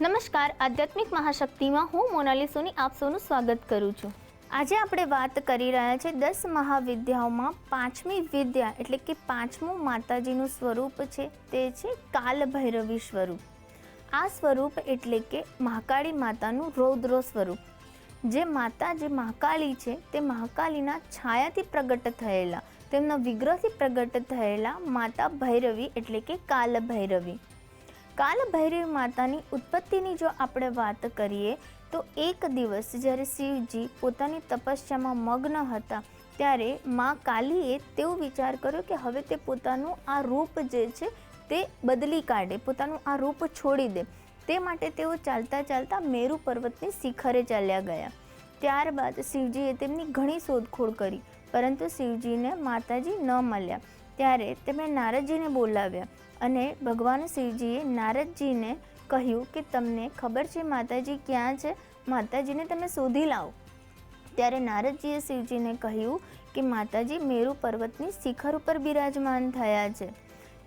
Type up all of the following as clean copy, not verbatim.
નમસ્કાર, આધ્યાત્મિક મહાશક્તિમાં હું મોનાલી સોની આપ સૌનું સ્વાગત કરું છું। આજે આપણે વાત કરી રહ્યા છે 10 મહાવિદ્યાઓમાં પાંચમી વિદ્યા એટલે કે પાંચમું માતાજીનું સ્વરૂપ છે તે છે કાલભૈરવી સ્વરૂપ। આ સ્વરૂપ એટલે કે મહાકાળી માતાનું રૌદ્ર સ્વરૂપ। જે માતા જે મહાકાળી છે તે મહાકાળીના છાયાથી પ્રગટ થયેલા, તેમના વિગ્રહથી પ્રગટ થયેલા માતા ભૈરવી એટલે કે કાલભૈરવી। કાલભૈરવી માતાની ઉત્પત્તિની જો આપણે વાત કરીએ તો એક દિવસ જ્યારે શિવજી પોતાની તપસ્યામાં મગ્ન હતા ત્યારે મા કાલીએ તેવો વિચાર કર્યો કે હવે તે પોતાનું આ રૂપ જે છે તે બદલી કાઢે, પોતાનું આ રૂપ છોડી દે। તે માટે તેઓ ચાલતા ચાલતા મેરુ પર્વતની શિખરે ચાલ્યા ગયા। ત્યારબાદ શિવજીએ તેમની ઘણી શોધખોળ કરી, પરંતુ શિવજીને માતાજી ન મળ્યા। ત્યારે તેમણે નારદજીને બોલાવ્યા અને ભગવાન શિવજીએ નારદજીને કહ્યું કે તમને ખબર છે માતાજી ક્યાં છે, માતાજીને તમે શોધી લાવો। ત્યારે નારદજીએ શિવજીને કહ્યું કે માતાજી મેરુ પર્વતની શિખર ઉપર બિરાજમાન થયા છે।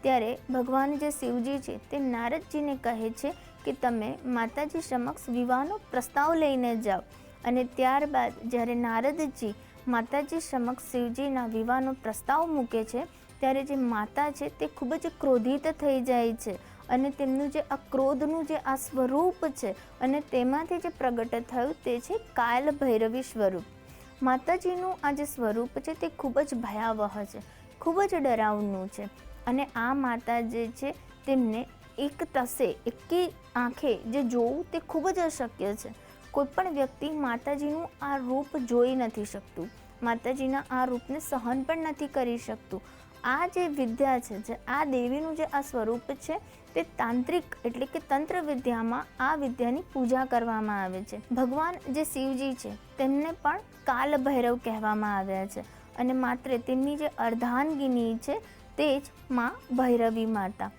ત્યારે ભગવાન જે શિવજી છે તે નારદજીને કહે છે કે તમે માતાજી સમક્ષ વિવાહનો પ્રસ્તાવ લઈને જાઓ। અને ત્યારબાદ જ્યારે નારદજી માતાજી સમક્ષ શિવજીના વિવાહનો પ્રસ્તાવ મૂકે છે ત્યારે જે માતા છે તે ખૂબ જ ક્રોધિત થઈ જાય છે અને તેમનું જે આ ક્રોધનું જે આ સ્વરૂપ છે અને તેમાંથી જે પ્રગટ થયું તે છે કાલભૈરવી સ્વરૂપ। માતાજીનું આ જે સ્વરૂપ છે તે ખૂબ જ ભયાવહ છે, ખૂબ જ ડરાવનું છે અને આ માતા જે છે તેમને એક ટસે એકી આંખે જે જોવું તે ખૂબ જ અશક્ય છે। કોઈ પણ વ્યક્તિ માતાજીનું આ રૂપ જોઈ નથી શકતું, માતાજીના આ રૂપને સહન પણ નથી કરી શકતું। આ જે વિદ્યા છે, જે આ દેવીનું જે આ સ્વરૂપ છે તે તાંત્રિક એટલે કે તંત્ર વિદ્યામાં આ વિદ્યાની પૂજા કરવામાં આવે છે। ભગવાન જે શિવજી છે તેમને પણ કાલભૈરવ કહેવામાં આવ્યા છે અને માત્ર તેમની જે અર્ધાંગિની છે તે જ મા ભૈરવી માતા।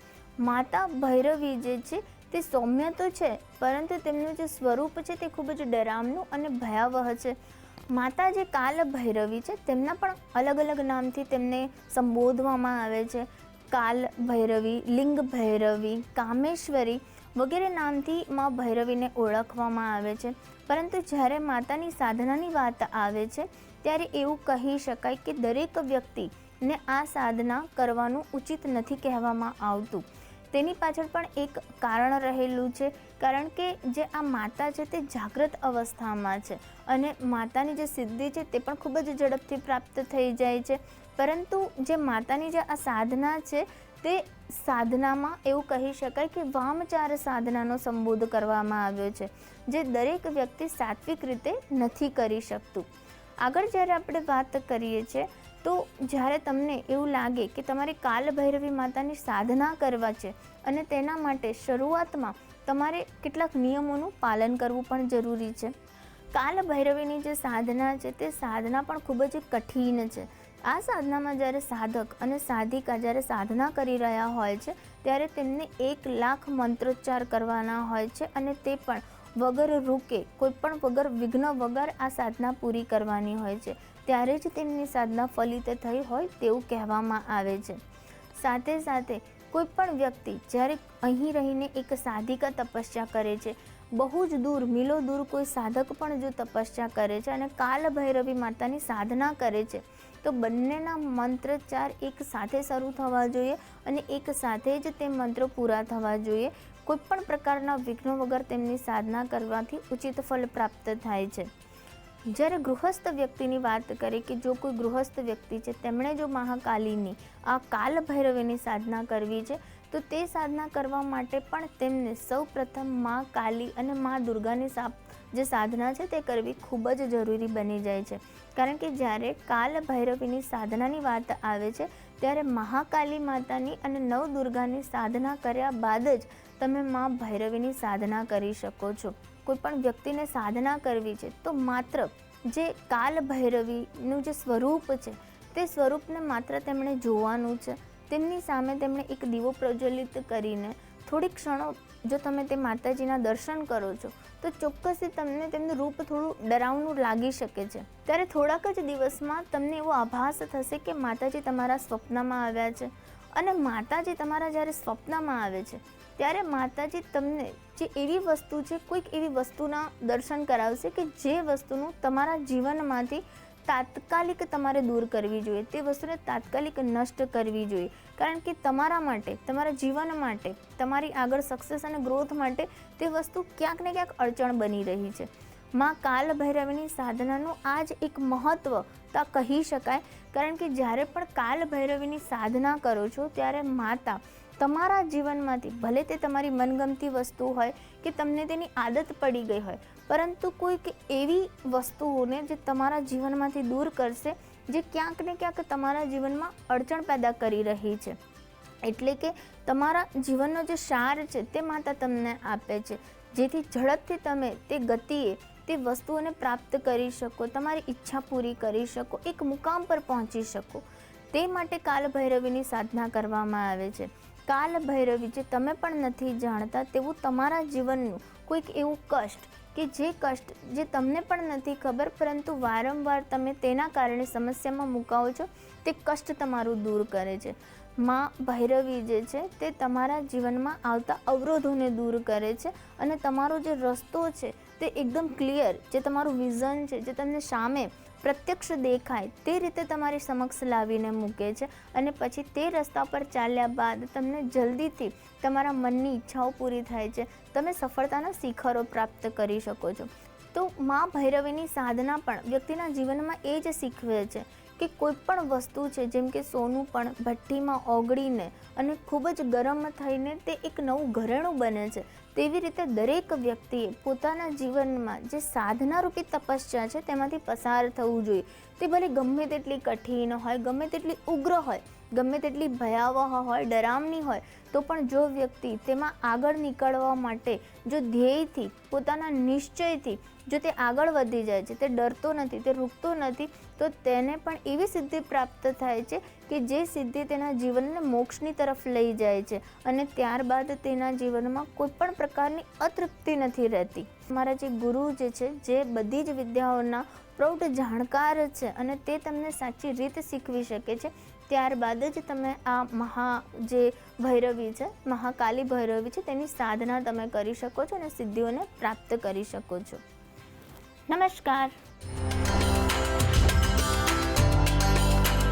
માતા ભૈરવી જે છે તે સૌમ્ય તો છે, પરંતુ તેમનું જે સ્વરૂપ છે તે ખૂબ જ ડરાવનું અને ભયાવહ છે। માતા જે કાલભૈરવી છે તેમના પણ અલગ અલગ નામથી તેમને સંબોધવામાં આવે છે। કાલ ભૈરવી, લિંગ ભૈરવી, કામેશ્વરી વગેરે નામથી મા ભૈરવીને ઓળખવામાં આવે છે। પરંતુ જ્યારે માતાની સાધનાની વાત આવે છે ત્યારે એવું કહી શકાય કે દરેક વ્યક્તિને આ સાધના કરવાનું ઉચિત નથી કહેવામાં આવતું। તેની પાછળ પણ એક કારણ રહેલું છે, કારણ કે જે આ માતા છે તે જાગૃત અવસ્થામાં છે અને માતાની જે સિદ્ધિ છે તે પણ ખૂબ જ ઝડપથી પ્રાપ્ત થઈ જાય છે। પરંતુ જે માતાની જે આ સાધના છે તે સાધનામાં એવું કહી શકાય કે વામચાર સાધનાનો સંબોધ કરવામાં આવ્યો છે, જે દરેક વ્યક્તિ સાત્વિક રીતે નથી કરી શકતું। આગળ જ્યારે આપણે વાત કરીએ છીએ તો જ્યારે તમને એવું લાગે કે તમારે કાલભૈરવી માતાની સાધના કરવા છે અને તેના માટે શરૂઆતમાં તમારે કેટલાક નિયમોનું પાલન કરવું પણ જરૂરી છે। કાલભૈરવીની જે સાધના છે તે સાધના પણ ખૂબ જ કઠિન છે। આ સાધનામાં જ્યારે સાધક અને સાધિકા જ્યારે સાધના કરી રહ્યા હોય છે ત્યારે તેમને 1 લાખ મંત્રોચ્ચાર કરવાના હોય છે અને તે પણ વગર રૂકે, કોઈ પણ વગર વિઘ્ન વગર આ સાધના પૂરી કરવાની હોય છે, ત્યારે જ તેમની સાધના ફલિત થઈ હોય તેવું કહેવામાં આવે છે। સાથે સાથે કોઈ પણ વ્યક્તિ જ્યારે અહીં રહીને એક સાધિકા તપસ્યા કરે છે, બહુ જ દૂર મીલો દૂર કોઈ સાધક પણ જો તપસ્યા કરે છે અને કાલભૈરવી માતાની સાધના કરે છે તો બંનેના મંત્રોચ્ચાર એક સાથે શરૂ થવા જોઈએ અને એક સાથે જ તે મંત્રો પૂરા થવા જોઈએ। કોઈ પણ પ્રકારના વિઘ્નો વગર તેમની સાધના કરવાથી ઉચિત ફળ પ્રાપ્ત થાય છે। જ્યારે ગૃહસ્થ વ્યક્તિની વાત કરીએ કે જો કોઈ ગૃહસ્થ વ્યક્તિ છે તેમણે જો મહાકાલીની આ કાલભૈરવીની સાધના કરવી છે તો તે સાધના કરવા માટે પણ તેમને સૌ પ્રથમ મા કાલી અને મા દુર્ગાની જે સાધના છે તે કરવી ખૂબ જ જરૂરી બની જાય છે। કારણ કે જ્યારે કાલભૈરવીની સાધનાની વાત આવે છે ત્યારે મહાકાલી માતાની અને નવદુર્ગાની સાધના કર્યા બાદ જ તમે મા ભૈરવીની સાધના કરી શકો છો। કોઈ પણ વ્યક્તિને સાધના કરવી છે તો માત્ર જે કાલભૈરવીનું જે સ્વરૂપ છે તે સ્વરૂપને માત્ર તેમણે જોવાનું છે। તેમની સામે તેમણે એક દીવો પ્રજ્વલિત કરીને થોડી ક્ષણો જો તમે તે માતાજીના દર્શન કરો છો તો ચોક્કસથી તમને તેમનું રૂપ થોડું ડરાવનું લાગી શકે છે। ત્યારે થોડાક જ દિવસમાં તમને એવો આભાસ થશે કે માતાજી તમારા સ્વપ્નમાં આવ્યા છે અને માતાજી તમારા જ્યારે સ્વપ્નમાં આવે છે ત્યારે માતાજી તમને જે એવી વસ્તુ છે, કોઈક એવી વસ્તુના દર્શન કરાવશે કે જે વસ્તુનું તમારા જીવનમાંથી તાત્કાલિક તમારે દૂર કરવી જોઈએ, તે વસ્તુને તાત્કાલિક નષ્ટ કરવી જોઈએ. કારણ કે તમારા માટે, તમારા જીવન માટે, તમારી આગળ સક્સેસ અને ગ્રોથ માટે તે વસ્તુ ક્યાંક ને ક્યાંક અડચણ બની રહી છે. માં કાલ ભૈરવીની સાધનાનું આ જ એક મહત્ત્વ કહી શકાય. કારણ કે જ્યારે પણ કાલ ભૈરવીની સાધના કરો છો ત્યારે માતા તમારા જીવનમાંથી, ભલે તે તમારી મનગમતી વસ્તુ હોય કે તમને તેની આદત પડી ગઈ હોય, પરંતુ કોઈક એવી વસ્તુઓને જે તમારા જીવનમાંથી દૂર કરશે જે ક્યાંક ને ક્યાંક તમારા જીવનમાં અડચણ પેદા કરી રહી છે. એટલે કે તમારા જીવનનો જે સાર છે તે માતા તમને આપે છે, જેથી ઝડપથી તમે તે ગતિએ તે વસ્તુઓને પ્રાપ્ત કરી શકો, તમારી ઈચ્છા પૂરી કરી શકો, એક મુકામ પર પહોંચી શકો. તે માટે કાલ ભૈરવીની સાધના કરવામાં આવે છે. કાલ ભૈરવી જે તમે પણ નથી જાણતા તેવું તમારા જીવનનું કોઈક એવું કષ્ટ કે જે તમને પણ નથી ખબર, પરંતુ વારંવાર તમે તેના કારણે સમસ્યામાં મુકાઓ છો, તે કષ્ટ તમારું દૂર કરે છે. માં ભૈરવી જે છે તે તમારા જીવનમાં આવતા અવરોધોને દૂર કરે છે અને તમારો જે રસ્તો છે તે એકદમ ક્લિયર, જે તમારું વિઝન છે, જે તમને સામે પ્રત્યક્ષ દેખાય તે રીતે તમારી સમક્ષ લાવીને મૂકે છે. અને પછી તે રસ્તા પર ચાલ્યા બાદ તમને જલ્દીથી તમારા મનની ઈચ્છાઓ પૂરી થાય છે, તમે સફળતાના શિખરો પ્રાપ્ત કરી શકો છો. તો માં ભૈરવીની સાધના પણ વ્યક્તિના જીવનમાં એ જ શીખવે છે કે કોઈ પણ વસ્તુ છે, જેમ કે સોનું પણ ભઠ્ઠીમાં ઓગળીને અને ખૂબ જ ગરમ થઈને તે એક નવું ઘરેણું બને છે, તેવી રીતે દરેક વ્યક્તિએ પોતાના જીવનમાં જે સાધનારૂપી તપસ્યા છે તેમાંથી પસાર થવું જોઈએ. તે ભલે ગમે તેટલી કઠિન હોય, ગમે તેટલી ઉગ્ર હોય, ગમે તેટલી ભયાવહ હોય, ડરામણી હોય, તો પણ જો વ્યક્તિ તેમાં આગળ નીકળવા માટે જો ધ્યેયથી, પોતાના નિશ્ચયથી જો તે આગળ વધી જાય છે, તે ડરતો નથી, તે રૂકતો નથી, તો તેને પણ એવી સિદ્ધિ પ્રાપ્ત થાય છે કે જે સિદ્ધિ તેના જીવનને મોક્ષની તરફ લઈ જાય છે અને ત્યારબાદ તેના જીવનમાં કોઈ પણ પ્રકારની અતૃપ્તિ નથી રહેતી. મારા જે ગુરુ જે છે, જે બધી જ વિદ્યાઓના પ્રૌઢ જાણકાર છે અને તે તમને સાચી રીત શીખવી શકે છે, ત્યારબાદ જ તમે આ જે ભૈરવી છે, મહાકાલી ભૈરવી છે, તેની સાધના તમે કરી શકો છો અને સિદ્ધિઓને પ્રાપ્ત કરી શકો છો. નમસ્કાર.